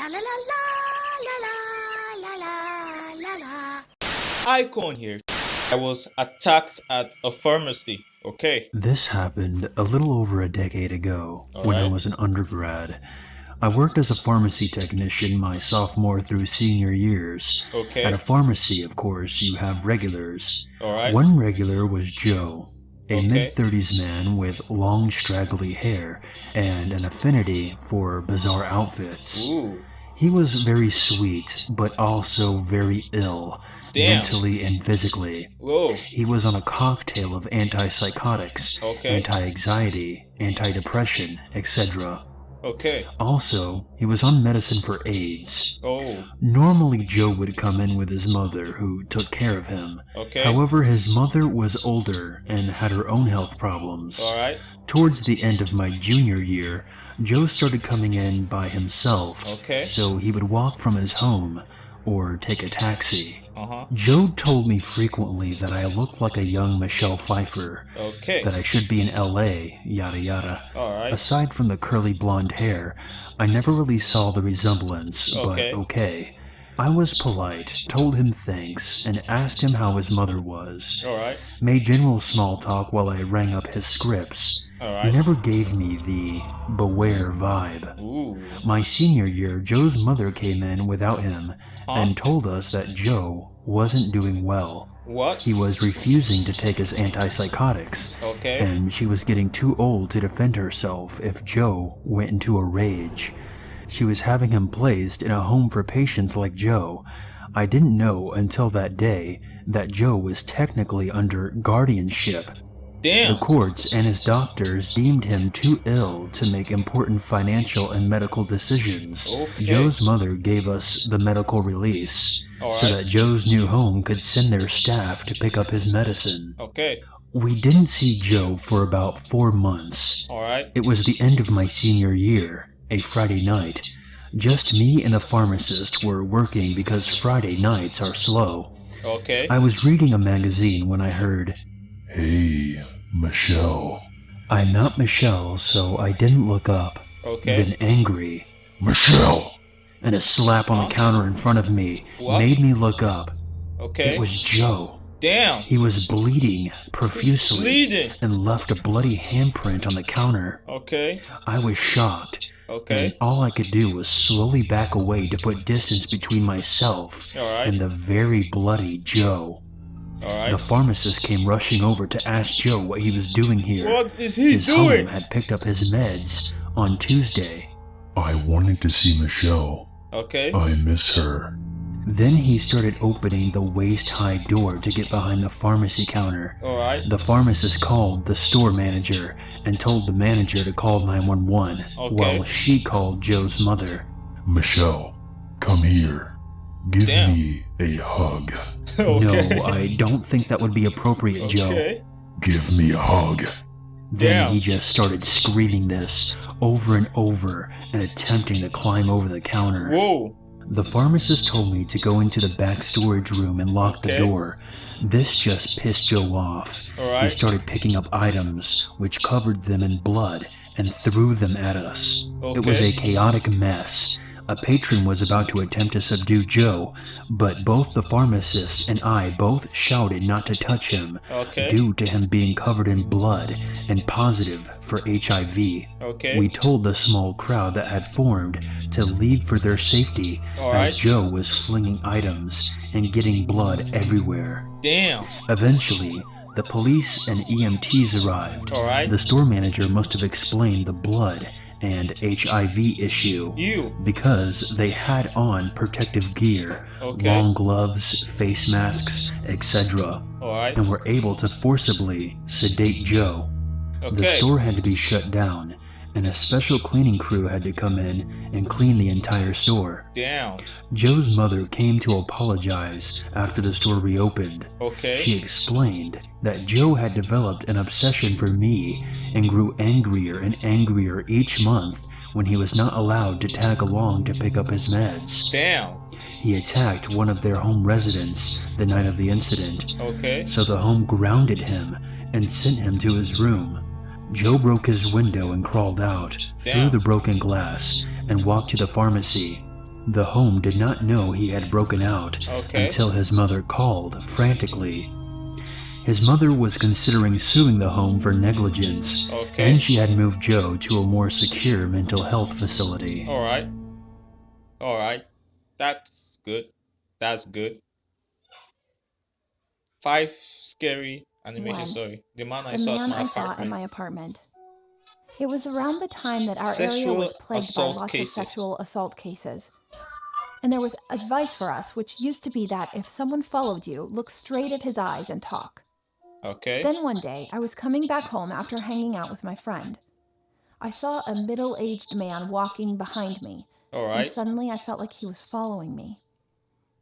La la la la la la la la la. Icon here. I was attacked at a pharmacy. Okay. This happened a little over a decade ago when I Alright. was an undergrad. I worked as a pharmacy technician my sophomore through senior years. Okay. At a pharmacy, of course, you have regulars. Alright. One regular was Joe, a Okay. mid-30s man with long straggly hair and an affinity for bizarre outfits. Ooh. He was very sweet, but also very ill, Damn. mentally and physically. Whoa. He was on a cocktail of antipsychotics, Okay. anti-anxiety, anti-depression, etc. Okay. Also, he was on medicine for AIDS. Oh. Normally, Joe would come in with his mother, who took care of him. Okay. However, his mother was older and had her own health problems. Alright. Towards the end of my junior year, Joe started coming in by himself, Okay. so he would walk from his home or take a taxi. Uh-huh. Joe told me frequently that I looked like a young Michelle Pfeiffer, Okay. that I should be in LA, yada yada. Alright. Aside from the curly blonde hair, I never really saw the resemblance, Okay. but okay. I was polite, told him thanks, and asked him how his mother was. Alright. Made general small talk while I rang up his scripts. He Alright. never gave me the beware vibe. Ooh. My senior year, Joe's mother came in without him Huh? and told us that Joe wasn't doing well. What? He was refusing to take his antipsychotics, Okay. and she was getting too old to defend herself if Joe went into a rage. She was having him placed in a home for patients like Joe. I didn't know until that day that Joe was technically under guardianship. The Damn. courts and his doctors deemed him too ill to make important financial and medical decisions. Okay. Joe's mother gave us the medical release so Alright. that Joe's new home could send their staff to pick up his medicine. Okay. We didn't see Joe for about 4 months. Alright. It was the end of my senior year, a Friday night. Just me and the pharmacist were working because Friday nights are slow. Okay. I was reading a magazine when I heard, Hey, Michelle. I'm not Michelle, so I didn't look up. Okay. Then angry, Michelle! and a slap on Huh? the counter in front of me What? made me look up. Okay. It was Joe. Damn. He was bleeding profusely Bleeding. and left a bloody handprint on the counter. Okay. I was shocked, and Okay. all I could do was slowly back away to put distance between myself Alright. and the very bloody Joe. Alright. The pharmacist came rushing over to ask Joe what he was doing here. What is he His doing? home had picked up his meds on Tuesday. I wanted to see Michelle. Okay. I miss her. Then he started opening the waist-high door to get behind the pharmacy counter. Alright. The pharmacist called the store manager and told the manager to call 911 Okay. while she called Joe's mother. Michelle, come here. Give Damn. me a hug. Okay. No, I don't think that would be appropriate, Joe. Okay. Give me a hug. Then Damn. he just started screaming this over and over and attempting to climb over the counter. Whoa. The pharmacist told me to go into the back storage room and lock the Okay. door. This just pissed Joe off. He Alright. started picking up items, which covered them in blood, and threw them at us. It was a Okay. chaotic mess. A patron was about to attempt to subdue Joe, but both the pharmacist and I both shouted not to touch him Okay. due to him being covered in blood and positive for HIV. Okay. We told the small crowd that had formed to leave for their safety as Alright. Joe was flinging items and getting blood everywhere. Damn. Eventually, the police and EMTs arrived. Alright. The store manager must have explained the blood and HIV issue You. because they had on protective gear, Okay. long gloves, face masks, etc., Alright. and were able to forcibly sedate Joe. The Okay. store had to be shut down, and a special cleaning crew had to come in and clean the entire store. Damn. Joe's mother came to apologize after the store reopened. Okay. She explained that Joe had developed an obsession for me and grew angrier and angrier each month when he was not allowed to tag along to pick up his meds. Damn. He attacked one of their home residents the night of the incident, Okay. so the home grounded him and sent him to his room. Joe broke his window and crawled out through Damn. the broken glass and walked to the pharmacy. The home did not know he had broken out Okay. until his mother called frantically. His mother was considering suing the home for negligence, Okay. and she had moved Joe to a more secure mental health facility. Alright. Alright. That's good. That's good. 5 scary animation. 1. Sorry. The man I The saw at man my I saw apartment. in my apartment. It was around the time that our area Sexual was plagued by assault lots cases. of sexual assault cases. And there was advice for us, which used to be that if someone followed you, look straight at his eyes and talk. Okay. Then one day, I was coming back home after hanging out with my friend. I saw a middle-aged man walking behind me, and Alright. suddenly I felt like he was following me.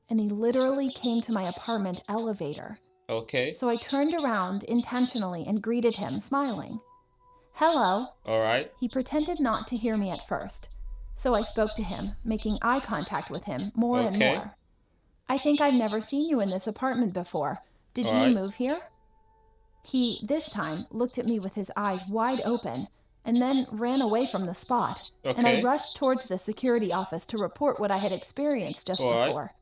And he literally came to my apartment elevator. Okay. So I turned around intentionally and greeted him, smiling. Hello. Alright. He pretended not to hear me at first, so I spoke to him, making eye contact with him more and Okay. more. I think I've never seen you in this apartment before. Did you Alright. move here? He, this time, looked at me with his eyes wide open and then ran away from the spot, and I Okay. rushed towards the security office to report what I had experienced just Alright. before.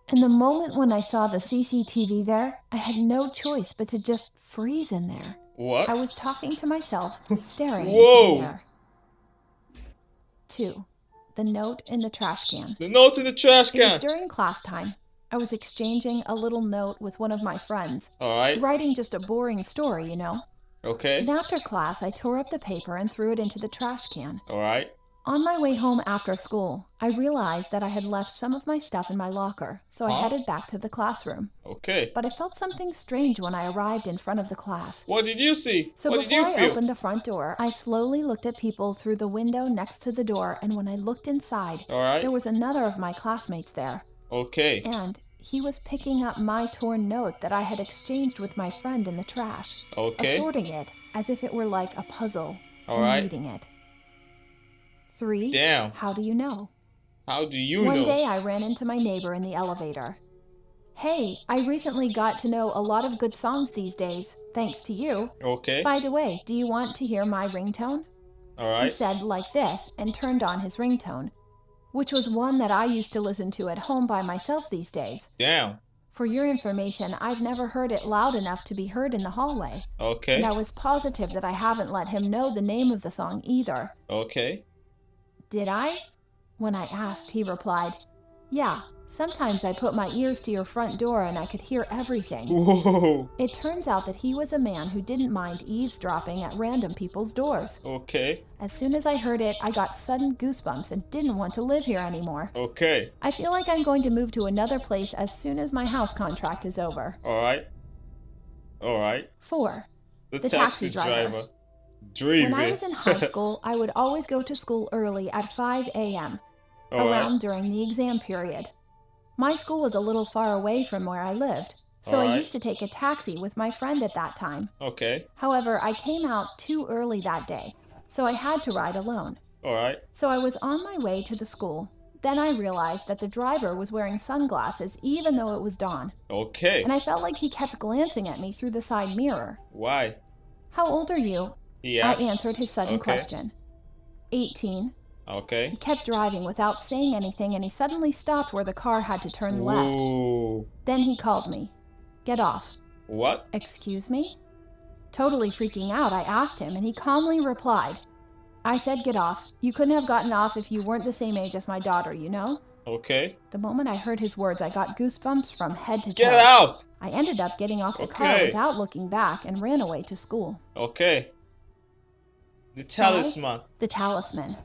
And the moment when I saw the CCTV there, I had no choice but to just freeze in there. What? I was talking to myself, staring Whoa. into the air. 2. The note in the trash can. The note in the trash It was can. during class time. I was exchanging a little note with one of my friends, Alright. writing just a boring story, you know. Okay. And after class, I tore up the paper and threw it into the trash can. Alright. On my way home after school, I realized that I had left some of my stuff in my locker, so I Huh? headed back to the classroom. Okay. But I felt something strange when I arrived in front of the class. What did you see? So What did before you I feel? opened the front door, I slowly looked at people through the window next to the door, and when I looked inside, Alright. there was another of my classmates there, Okay. and he was picking up my torn note that I had exchanged with my friend in the trash, Okay. assorting it as if it were like a puzzle, Alright. and reading it. 3. Damn. How do you know? How do you One know? day I ran into my neighbor in the elevator. Hey, I recently got to know a lot of good songs these days, thanks to you. Okay. By the way, do you want to hear my ringtone? He Alright. said like this and turned on his ringtone, which was one that I used to listen to at home by myself these days. Damn. For your information, I've never heard it loud enough to be heard in the hallway, Okay. and I was positive that I haven't let him know the name of the song either. Okay. Did I? When I asked, he replied, Yeah, sometimes I put my ears to your front door and I could hear everything. Whoa. It turns out that he was a man who didn't mind eavesdropping at random people's doors. Okay. As soon as I heard it, I got sudden goosebumps and didn't want to live here anymore. Okay. I feel like I'm going to move to another place as soon as my house contract is over. Alright. Alright. 4. The The taxi taxi driver. driver. Dreaming. When I was in high school, I would always go to school early at 5 a.m., Alright. around during the exam period. My school was a little far away from where I lived, so I Alright. used to take a taxi with my friend at that time. Okay. However, I came out too early that day, so I had to ride alone. Alright. So I was on my way to the school. Then I realized that the driver was wearing sunglasses even though it was dawn, Okay. and I felt like he kept glancing at me through the side mirror. Why? How old are you? Yeah. I answered his sudden Okay. question. 18. He Okay. kept driving without saying anything, and he suddenly stopped where the car had to turn left. Ooh. Then he called me. Get off. What? Excuse me? Totally freaking out, I asked him, and he calmly replied. I said get off. You couldn't have gotten off if you weren't the same age as my daughter, you know? Okay. The moment I heard his words, I got goosebumps from head to toe. Get out! I ended up getting off the car Okay. without looking back and ran away to school. Okay. The talisman. The talisman.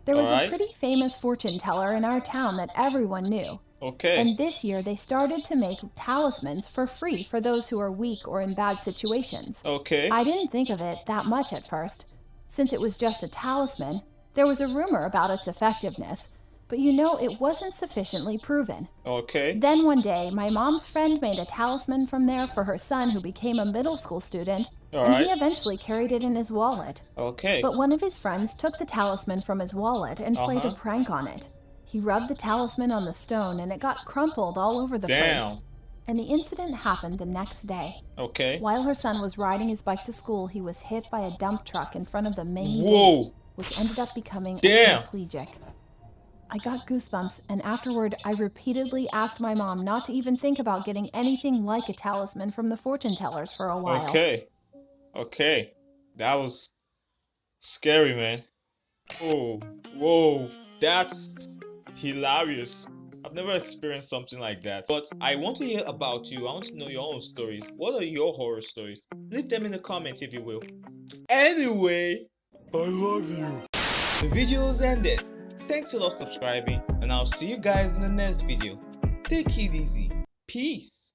There was Alright. a pretty famous fortune teller in our town that everyone knew. Okay. And this year they started to make talismans for free for those who are weak or in bad situations. Okay. I didn't think of it that much at first. Since it was just a talisman, there was a rumor about its effectiveness, but you know it wasn't sufficiently proven. Okay. Then one day, my mom's friend made a talisman from there for her son who became a middle school student, and Alright. he eventually carried it in his wallet. Okay. But one of his friends took the talisman from his wallet and played a Uh-huh. prank on it. He rubbed the talisman on the stone and it got crumpled all over the place. Damn. And the incident happened the next day. Okay. While her son was riding his bike to school, he was hit by a dump truck in front of the main Whoa. gate, which ended up becoming Damn. a paraplegic. I got goosebumps, and afterward, I repeatedly asked my mom not to even think about getting anything like a talisman from the fortune tellers for a while. Okay. Okay. That was scary, man. Oh, whoa. That's hilarious. I've never experienced something like that. But I want to hear about you. I want to know your own stories. What are your horror stories? Leave them in the comments if you will. Anyway, I love you. The video is ended. Thanks a lot for subscribing, and I'll see you guys in the next video. Take it easy. Peace.